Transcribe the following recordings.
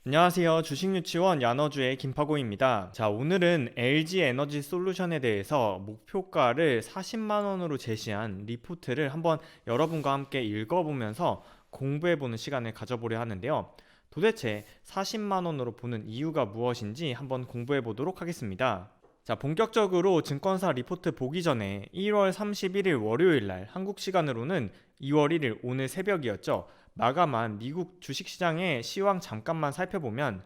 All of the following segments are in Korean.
안녕하세요. 주식유치원 야너주의 김파고입니다. 자, 오늘은 LG에너지 솔루션에 대해서 목표가를 40만원으로 제시한 리포트를 한번 여러분과 함께 읽어보면서 공부해보는 시간을 가져보려 하는데요. 도대체 40만원으로 보는 이유가 무엇인지 한번 공부해보도록 하겠습니다. 자, 본격적으로 증권사 리포트 보기 전에 1월 31일 월요일날 한국 시간으로는 2월 1일 오늘 새벽이었죠. 마감한 미국 주식시장의 시황 잠깐만 살펴보면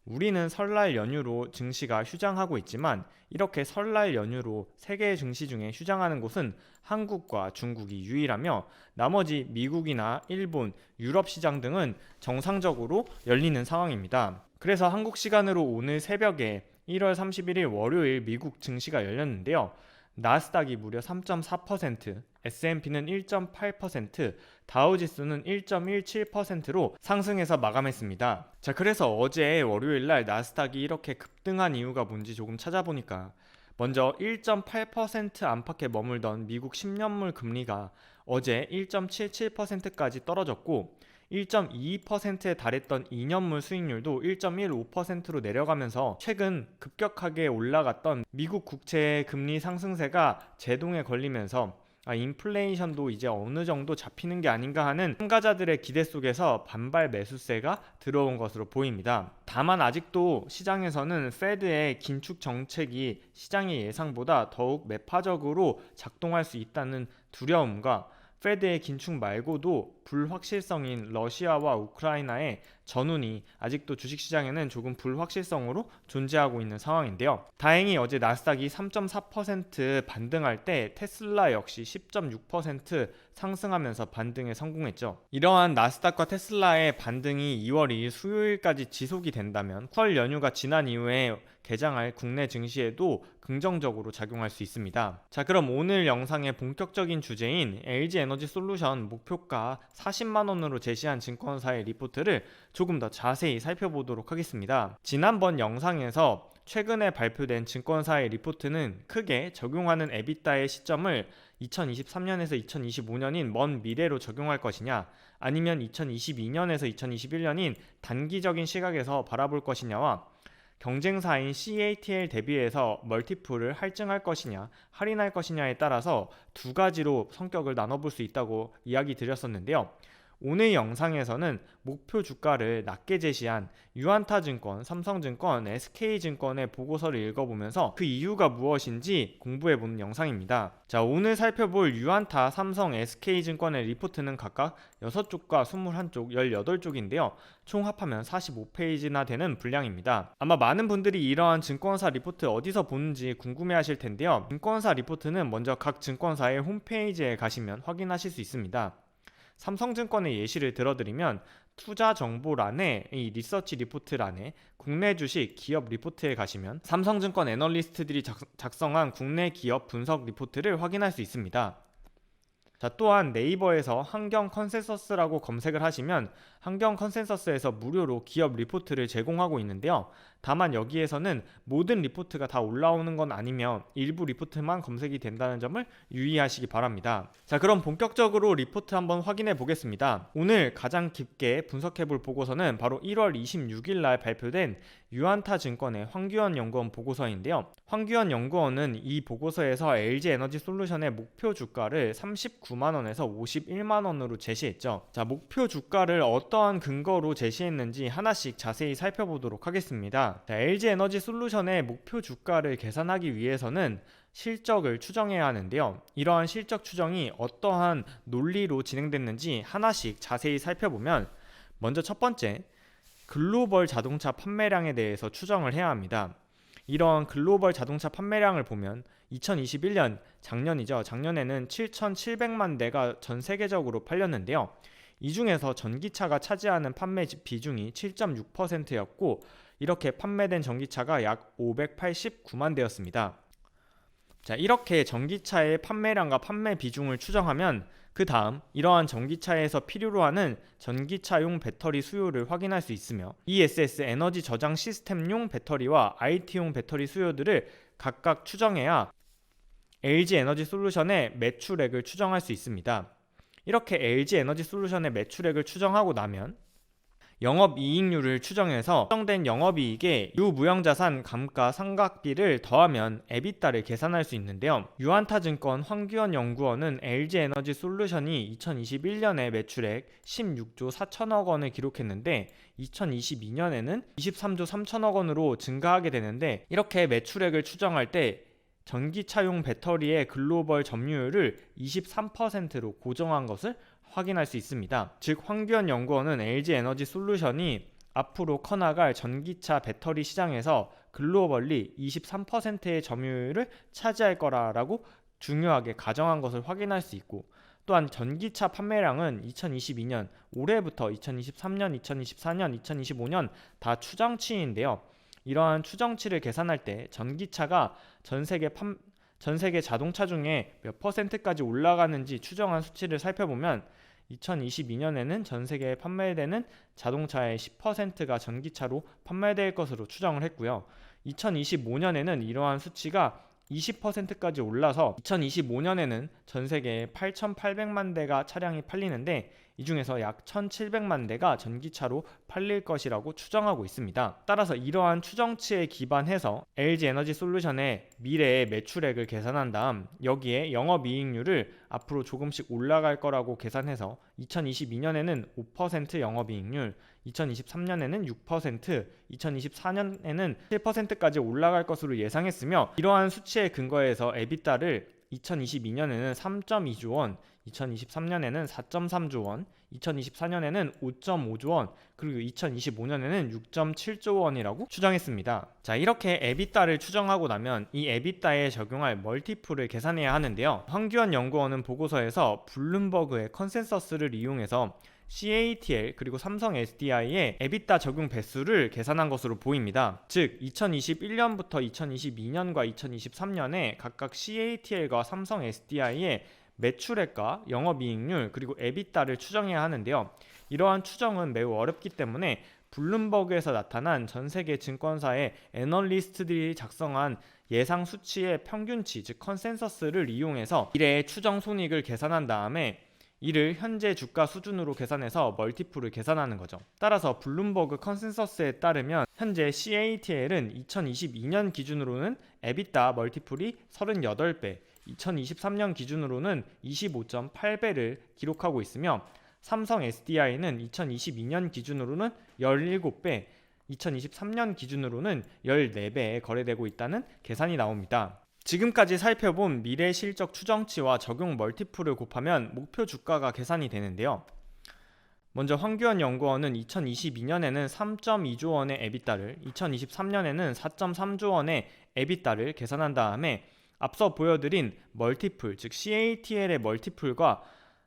우리는 설날 연휴로 증시가 휴장하고 있지만 이렇게 설날 연휴로 세계 증시 중에 휴장하는 곳은 한국과 중국이 유일하며 나머지 미국이나 일본, 유럽 시장 등은 정상적으로 열리는 상황입니다. 그래서 한국 시간으로 오늘 새벽에 1월 31일 월요일 미국 증시가 열렸는데요. 나스닥이 무려 3.4%, S&P는 1.8%, 다우지수는 1.17%로 상승해서 마감했습니다. 자, 그래서 어제 월요일날 나스닥이 이렇게 급등한 이유가 뭔지 조금 찾아보니까 먼저 1.8% 안팎에 머물던 미국 10년물 금리가 어제 1.77%까지 떨어졌고 1.22%에 달했던 2년물 수익률도 1.15%로 내려가면서 최근 급격하게 올라갔던 미국 국채의 금리 상승세가 제동에 걸리면서 인플레이션도 이제 어느 정도 잡히는 게 아닌가 하는 참가자들의 기대 속에서 반발 매수세가 들어온 것으로 보입니다. 다만 아직도 시장에서는 페드의 긴축 정책이 시장의 예상보다 더욱 매파적으로 작동할 수 있다는 두려움과 페드의 긴축 말고도 불확실성인 러시아와 우크라이나의 전운이 아직도 주식시장에는 조금 불확실성으로 존재하고 있는 상황인데요. 다행히 어제 나스닥이 3.4% 반등할 때 테슬라 역시 10.6% 상승하면서 반등에 성공했죠. 이러한 나스닥과 테슬라의 반등이 2월 2일 수요일까지 지속이 된다면 설 연휴가 지난 이후에 개장할 국내 증시에도 긍정적으로 작용할 수 있습니다. 자, 그럼 오늘 영상의 본격적인 주제인 LG에너지 솔루션 목표가 40만원으로 제시한 증권사의 리포트를 조금 더 자세히 살펴보도록 하겠습니다. 지난번 영상에서 최근에 발표된 증권사의 리포트는 크게 적용하는 에비타의 시점을 2023년에서 2025년인 먼 미래로 적용할 것이냐, 아니면 2022년에서 2021년인 단기적인 시각에서 바라볼 것이냐와 경쟁사인 CATL 대비해서 멀티플을 할증할 것이냐, 할인할 것이냐에 따라서 두 가지로 성격을 나눠볼 수 있다고 이야기 드렸었는데요. 오늘 영상에서는 목표 주가를 낮게 제시한 유안타증권, 삼성증권, SK증권의 보고서를 읽어보면서 그 이유가 무엇인지 공부해보는 영상입니다. 자, 오늘 살펴볼 유안타, 삼성, SK증권의 리포트는 각각 6쪽과 21쪽, 18쪽인데요. 총 합하면 45페이지나 되는 분량입니다. 아마 많은 분들이 이러한 증권사 리포트 어디서 보는지 궁금해하실 텐데요. 증권사 리포트는 먼저 각 증권사의 홈페이지에 가시면 확인하실 수 있습니다. 삼성증권의 예시를 들어드리면 투자정보란에 이 리서치 리포트란에 국내 주식 기업 리포트에 가시면 삼성증권 애널리스트들이 작성한 국내 기업 분석 리포트를 확인할 수 있습니다. 자, 또한 네이버에서 환경 컨센서스라고 검색을 하시면 환경 컨센서스에서 무료로 기업 리포트를 제공하고 있는데요. 다만 여기에서는 모든 리포트가 다 올라오는 건 아니며 일부 리포트만 검색이 된다는 점을 유의하시기 바랍니다. 자, 그럼 본격적으로 리포트 한번 확인해 보겠습니다. 오늘 가장 깊게 분석해 볼 보고서는 바로 1월 26일 날 발표된 유안타증권의 황규현 연구원 보고서인데요. 황규현 연구원은 이 보고서에서 LG에너지 솔루션의 목표 주가를 39만원에서 51만원으로 제시했죠. 자, 목표 주가를 어떠한 근거로 제시했는지 하나씩 자세히 살펴보도록 하겠습니다. 자, LG에너지 솔루션의 목표 주가를 계산하기 위해서는 실적을 추정해야 하는데요. 이러한 실적 추정이 어떠한 논리로 진행됐는지 하나씩 자세히 살펴보면 먼저 첫 번째, 글로벌 자동차 판매량에 대해서 추정을 해야 합니다. 이런 글로벌 자동차 판매량을 보면 2021년 작년이죠. 작년에는 7,700만 대가 전 세계적으로 팔렸는데요. 이 중에서 전기차가 차지하는 판매 비중이 7.6%였고 이렇게 판매된 전기차가 약 589만 대였습니다. 자, 이렇게 전기차의 판매량과 판매 비중을 추정하면 그 다음 이러한 전기차에서 필요로 하는 전기차용 배터리 수요를 확인할 수 있으며 ESS 에너지 저장 시스템용 배터리와 IT용 배터리 수요들을 각각 추정해야 LG에너지 솔루션의 매출액을 추정할 수 있습니다. 이렇게 LG에너지 솔루션의 매출액을 추정하고 나면 영업이익률을 추정해서 추정된 영업이익에 유무형자산 감가상각비를 더하면 에비타를 계산할 수 있는데요. 유한타증권 황규현 연구원은 LG에너지솔루션이 2021년에 매출액 16조 4천억 원을 기록했는데 2022년에는 23조 3천억 원으로 증가하게 되는데, 이렇게 매출액을 추정할 때 전기차용 배터리의 글로벌 점유율을 23%로 고정한 것을 확인할 수 있습니다. 즉 황규현 연구원은 LG에너지솔루션이 앞으로 커나갈 전기차 배터리 시장에서 글로벌리 23%의 점유율을 차지할 거라고 중요하게 가정한 것을 확인할 수 있고, 또한 전기차 판매량은 2022년 올해부터 2023년, 2024년, 2025년 다 추정치인데요. 이러한 추정치를 계산할 때 전기차가 전 세계 자동차 중에 몇 퍼센트까지 올라가는지 추정한 수치를 살펴보면 2022년에는 전 세계에 판매되는 자동차의 10%가 전기차로 판매될 것으로 추정을 했고요. 2025년에는 이러한 수치가 20%까지 올라서 2025년에는 전 세계에 8,800만 대가 차량이 팔리는데, 이 중에서 약 1,700만 대가 전기차로 팔릴 것이라고 추정하고 있습니다. 따라서 이러한 추정치에 기반해서 LG에너지솔루션의 미래의 매출액을 계산한 다음 여기에 영업이익률을 앞으로 조금씩 올라갈 거라고 계산해서 2022년에는 5% 영업이익률, 2023년에는 6%, 2024년에는 7%까지 올라갈 것으로 예상했으며, 이러한 수치에 근거해서 에비타를 2022년에는 3.2조 원, 2023년에는 4.3조 원, 2024년에는 5.5조 원, 그리고 2025년에는 6.7조 원이라고 추정했습니다. 자, 이렇게 에비타를 추정하고 나면 이 에비타에 적용할 멀티플을 계산해야 하는데요. 황규현 연구원은 보고서에서 블룸버그의 컨센서스를 이용해서 CATL 그리고 삼성 SDI의 에비타 적용 배수를 계산한 것으로 보입니다. 즉 2021년부터 2022년과 2023년에 각각 CATL과 삼성 SDI의 매출액과 영업이익률 그리고 에비타를 추정해야 하는데요. 이러한 추정은 매우 어렵기 때문에 블룸버그에서 나타난 전 세계 증권사의 애널리스트들이 작성한 예상 수치의 평균치, 즉 컨센서스를 이용해서 미래의 추정 손익을 계산한 다음에 이를 현재 주가 수준으로 계산해서 멀티플을 계산하는 거죠. 따라서 블룸버그 컨센서스에 따르면 현재 CATL은 2022년 기준으로는 에비타 멀티플이 38배, 2023년 기준으로는 25.8배를 기록하고 있으며, 삼성 SDI는 2022년 기준으로는 17배, 2023년 기준으로는 14배에 거래되고 있다는 계산이 나옵니다. 지금까지 살펴본 미래 실적 추정치와 적용 멀티플을 곱하면 목표 주가가 계산이 되는데요. 먼저 황규현 연구원은 2022년에는 3.2조 원의 에비타를, 2023년에는 4.3조 원의 에비타를 계산한 다음에 앞서 보여드린 멀티플, 즉 CATL의 멀티플과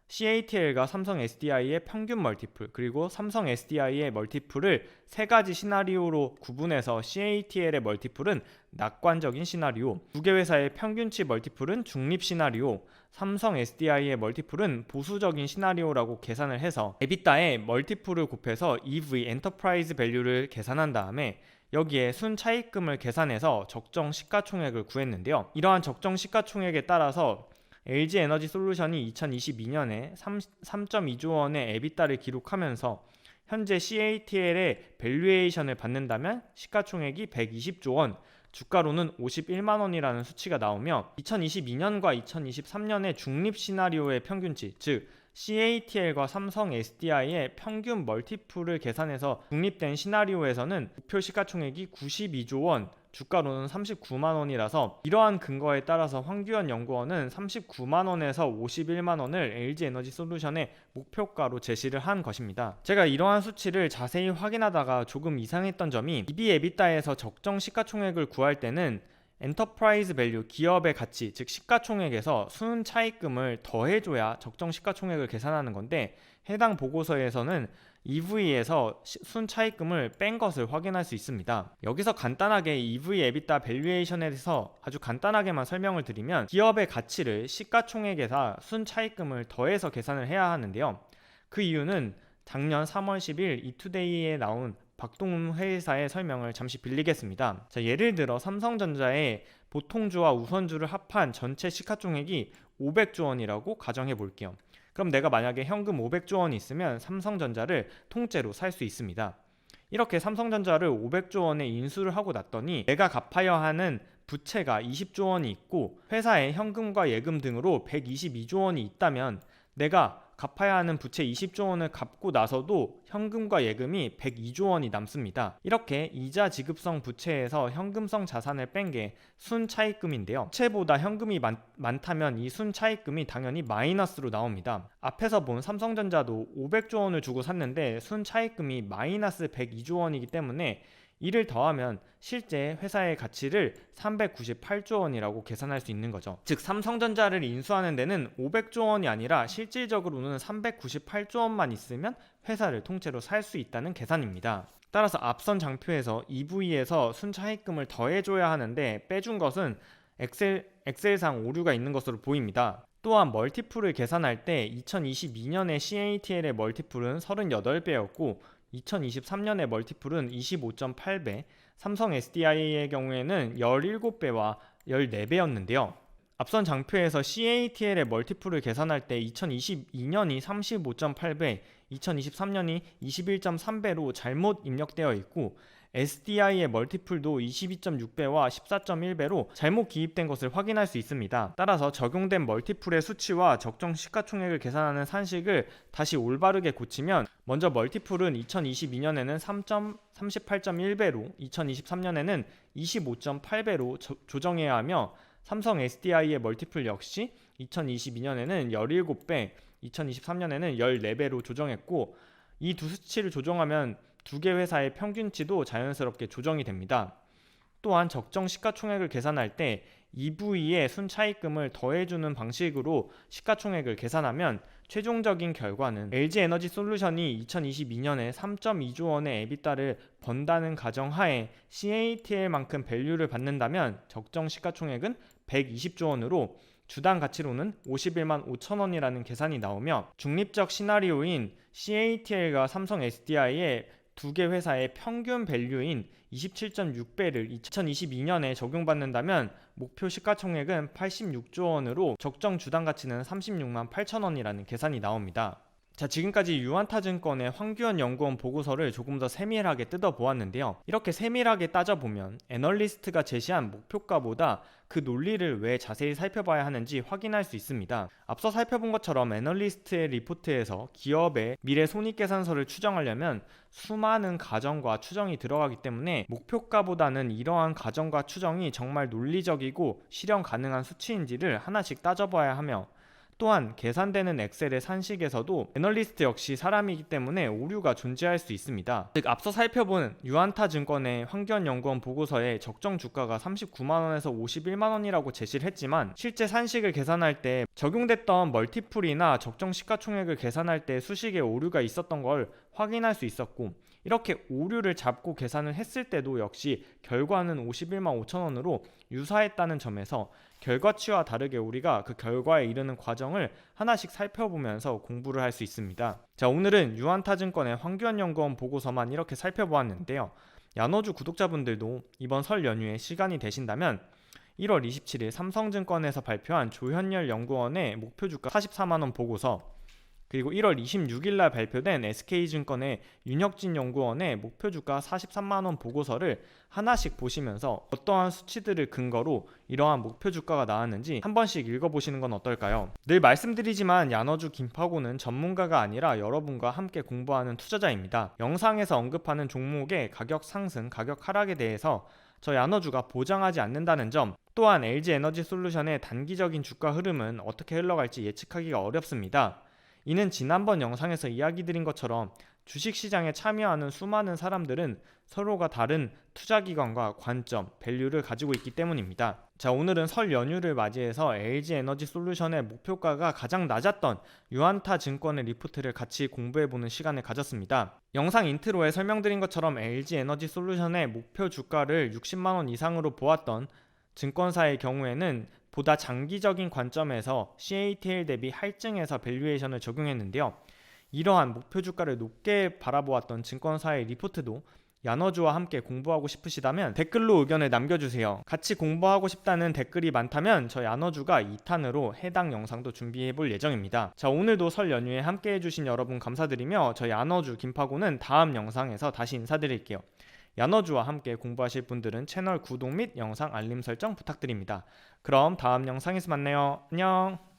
CATL과 삼성 SDI의 평균 멀티플, 그리고 삼성 SDI의 멀티플을 세 가지 시나리오로 구분해서 CATL의 멀티플은 낙관적인 시나리오, 두 개 회사의 평균치 멀티플은 중립 시나리오, 삼성 SDI의 멀티플은 보수적인 시나리오라고 계산을 해서 에비타의 멀티플을 곱해서 EV 엔터프라이즈 밸류를 계산한 다음에 여기에 순차익금을 계산해서 적정 시가총액을 구했는데요. 이러한 적정 시가총액에 따라서 LG에너지솔루션이 2022년에 3.2조 원의 에비타를 기록하면서 현재 CATL의 밸류에이션을 받는다면 시가총액이 120조 원, 주가로는 51만 원이라는 수치가 나오며 2022년과 2023년의 중립 시나리오의 평균치, 즉 CATL과 삼성 SDI의 평균 멀티플을 계산해서 중립된 시나리오에서는 목표 시가총액이 92조 원, 주가로는 39만 원이라서 이러한 근거에 따라서 황규현 연구원은 39만 원에서 51만 원을 LG에너지솔루션의 목표가로 제시를 한 것입니다. 제가 이러한 수치를 자세히 확인하다가 조금 이상했던 점이 EV/EBITDA에서 적정 시가총액을 구할 때는 엔터프라이즈 밸류, 기업의 가치, 즉 시가총액에서 순차익금을 더해줘야 적정 시가총액을 계산하는 건데, 해당 보고서에서는 EV에서 순차익금을 뺀 것을 확인할 수 있습니다. 여기서 간단하게 EV EBITDA 밸류에이션에 대해서 아주 간단하게만 설명을 드리면, 기업의 가치를 시가총액에다 순차익금을 더해서 계산을 해야 하는데요. 그 이유는 작년 3월 10일 이투데이에 나온 박동훈 회의사의 설명을 잠시 빌리겠습니다. 자, 예를 들어 삼성전자의 보통주와 우선주를 합한 전체 시가총액이 500조 원이라고 가정해 볼게요. 그럼 내가 만약에 현금 500조 원이 있으면 삼성전자를 통째로 살 수 있습니다. 이렇게 삼성전자를 500조 원에 인수를 하고 났더니 내가 갚아야 하는 부채가 20조 원이 있고 회사에 현금과 예금 등으로 122조 원이 있다면 내가 갚아야 하는 부채 20조 원을 갚고 나서도 현금과 예금이 102조 원이 남습니다. 이렇게 이자 지급성 부채에서 현금성 자산을 뺀 게 순차입금인데요. 부채보다 현금이 많다면 이 순차입금이 당연히 마이너스로 나옵니다. 앞에서 본 삼성전자도 500조 원을 주고 샀는데 순차입금이 마이너스 102조 원이기 때문에 이를 더하면 실제 회사의 가치를 398조 원이라고 계산할 수 있는 거죠. 즉 삼성전자를 인수하는 데는 500조 원이 아니라 실질적으로는 398조 원만 있으면 회사를 통째로 살 수 있다는 계산입니다. 따라서 앞선 장표에서 EV에서 순차입금을 더해줘야 하는데 빼준 것은 엑셀상 오류가 있는 것으로 보입니다. 또한 멀티플을 계산할 때 2022년에 CATL의 멀티플은 38배였고 2023년의 멀티플은 25.8배, 삼성 SDI의 경우에는 17배와 14배였는데요. 앞선 장표에서 CATL의 멀티플을 계산할 때 2022년이 35.8배, 2023년이 21.3배로 잘못 입력되어 있고 SDI의 멀티플도 22.6배와 14.1배로 잘못 기입된 것을 확인할 수 있습니다. 따라서 적용된 멀티플의 수치와 적정 시가총액을 계산하는 산식을 다시 올바르게 고치면 먼저 멀티플은 2022년에는 38.1배로 2023년에는 25.8배로 조정해야 하며 삼성 SDI의 멀티플 역시 2022년에는 17배, 2023년에는 14배로 조정했고 이 두 수치를 조정하면 두 개 회사의 평균치도 자연스럽게 조정이 됩니다. 또한 적정 시가총액을 계산할 때 EV의 순차입금을 더해주는 방식으로 시가총액을 계산하면 최종적인 결과는 LG에너지솔루션이 2022년에 3.2조 원의 EBITDA를 번다는 가정하에 CATL만큼 밸류를 받는다면 적정 시가총액은 120조 원으로 주당 가치로는 51만 5천 원이라는 계산이 나오며 중립적 시나리오인 CATL과 삼성 SDI의 두 개 회사의 평균 밸류인 27.6배를 2022년에 적용받는다면 목표 시가총액은 86조 원으로 적정 주당 가치는 36만 8천 원이라는 계산이 나옵니다. 자, 지금까지 유안타증권의 황규현 연구원 보고서를 조금 더 세밀하게 뜯어보았는데요. 이렇게 세밀하게 따져보면 애널리스트가 제시한 목표가보다 그 논리를 왜 자세히 살펴봐야 하는지 확인할 수 있습니다. 앞서 살펴본 것처럼 애널리스트의 리포트에서 기업의 미래 손익계산서를 추정하려면 수많은 가정과 추정이 들어가기 때문에 목표가보다는 이러한 가정과 추정이 정말 논리적이고 실현 가능한 수치인지를 하나씩 따져봐야 하며 또한 계산되는 엑셀의 산식에서도 애널리스트 역시 사람이기 때문에 오류가 존재할 수 있습니다. 즉 앞서 살펴본 유안타증권의 황규현 연구원 보고서에 적정 주가가 39만원에서 51만원이라고 제시를 했지만 실제 산식을 계산할 때 적용됐던 멀티플이나 적정 시가총액을 계산할 때 수식에 오류가 있었던 걸 확인할 수 있었고 이렇게 오류를 잡고 계산을 했을 때도 역시 결과는 51만 5천원으로 유사했다는 점에서 결과치와 다르게 우리가 그 결과에 이르는 과정을 하나씩 살펴보면서 공부를 할 수 있습니다. 자, 오늘은 유안타증권의 황규현 연구원 보고서만 이렇게 살펴보았는데요. 야노주 구독자분들도 이번 설 연휴에 시간이 되신다면 1월 27일 삼성증권에서 발표한 조현열 연구원의 목표주가 44만원 보고서 그리고 1월 26일 날 발표된 SK증권의 윤혁진 연구원의 목표주가 43만원 보고서를 하나씩 보시면서 어떠한 수치들을 근거로 이러한 목표주가가 나왔는지 한 번씩 읽어보시는 건 어떨까요? 늘 말씀드리지만 야너주 김파고는 전문가가 아니라 여러분과 함께 공부하는 투자자입니다. 영상에서 언급하는 종목의 가격 상승, 가격 하락에 대해서 저 야너주가 보장하지 않는다는 점, 또한 LG에너지솔루션의 단기적인 주가 흐름은 어떻게 흘러갈지 예측하기가 어렵습니다. 이는 지난번 영상에서 이야기드린 것처럼 주식시장에 참여하는 수많은 사람들은 서로가 다른 투자기관과 관점, 밸류를 가지고 있기 때문입니다. 자, 오늘은 설 연휴를 맞이해서 LG에너지솔루션의 목표가가 가장 낮았던 유안타증권의 리포트를 같이 공부해보는 시간을 가졌습니다. 영상 인트로에 설명드린 것처럼 LG에너지솔루션의 목표 주가를 60만원 이상으로 보았던 증권사의 경우에는 보다 장기적인 관점에서 CATL 대비 할증해서 밸류에이션을 적용했는데요. 이러한 목표 주가를 높게 바라보았던 증권사의 리포트도 야너주와 함께 공부하고 싶으시다면 댓글로 의견을 남겨주세요. 같이 공부하고 싶다는 댓글이 많다면 저 야너주가 2탄으로 해당 영상도 준비해볼 예정입니다. 자, 오늘도 설 연휴에 함께 해주신 여러분 감사드리며 저 야너주 김파고는 다음 영상에서 다시 인사드릴게요. 야너주와 함께 공부하실 분들은 채널 구독 및 영상 알림 설정 부탁드립니다. 그럼 다음 영상에서 만나요. 안녕.